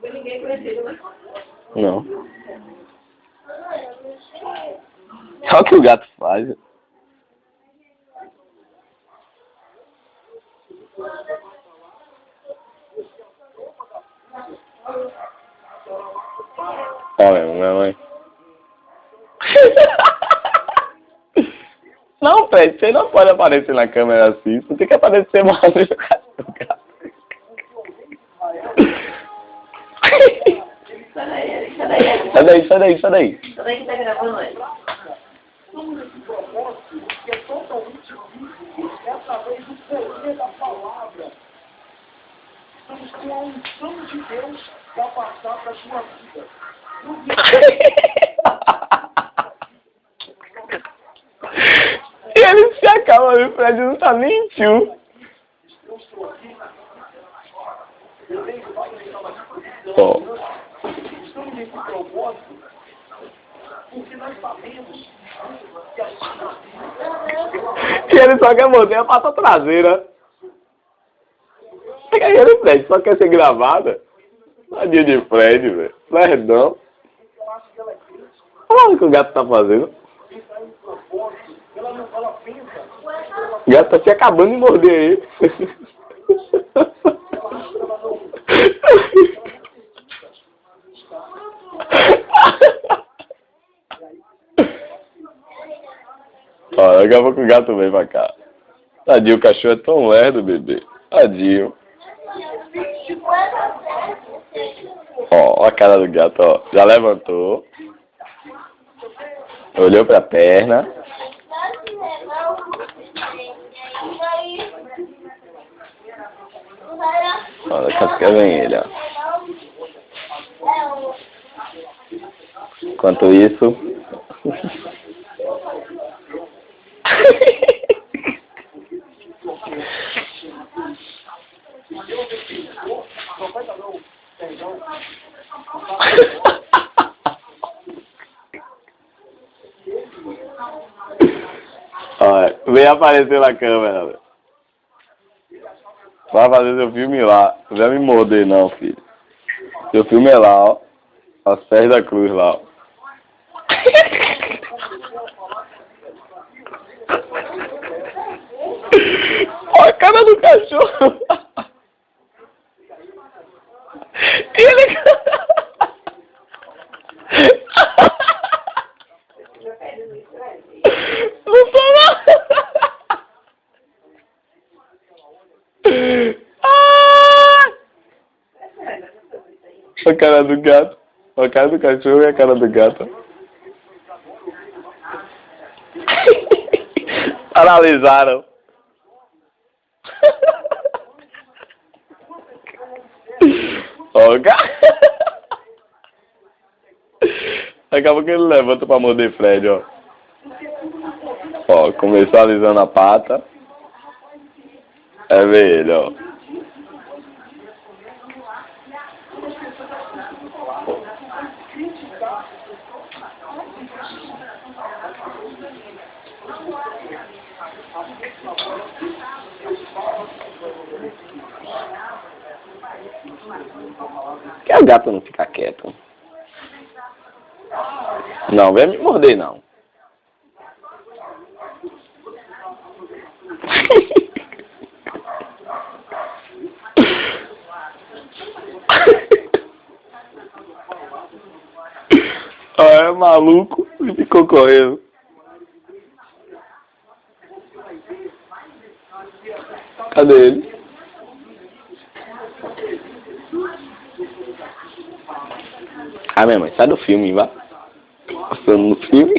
Ninguém conhecido, né? Não. Olha o que o gato faz. Olha, minha mãe. Não, Fred, você não pode aparecer na câmera assim. Você tem que aparecer mais no caso do gato. Sai daí, sai daí. Sai daí, sai daí, sai daí. Sai daí que tá gravando ele. Através do poder da palavra, estamos com a unção de Deus para passar para a sua vida. E ele se acaba, o Fred não tá nem tio. Eu estou aqui, eu venho para Ó. estamos nesse propósito, porque nós sabemos que a sua E ele só quer morder a pata traseira. E aí ele, Fred, só quer ser gravada. Tadinho de Fred, velho. Perdão. Olha o que o gato tá fazendo. O gato tá se acabando de morder ele. Ó, daqui a pouco o gato vem pra cá. Tadinho, o cachorro é tão lerdo, bebê. Tadinho. Ó a cara do gato, ó. Já levantou. Olhou pra perna. Ó, daqui a pouco vem ele, ó. Enquanto isso... Olha, vem aparecer na câmera, velho. Vai fazer seu filme lá. Não vai me morder não, filho. Seu filme é lá, ó. Aos pés da cruz lá, ó. Olha a cara do cachorro. Ele... Não tô não. A cara do gato. A cara do cachorro e a cara do gato. Paralisaram. Ó, o gato. Daqui a pouco ele levanta pra morder Fred, ó. Ó, começou alisando a pata. É ver ele, ó. Por que o gato não fica quieto? Não, vem me morder, não. Ó, é maluco e ficou correndo. Cadê ele? Ah, minha mãe, sai do filme, vá. Passando no filme.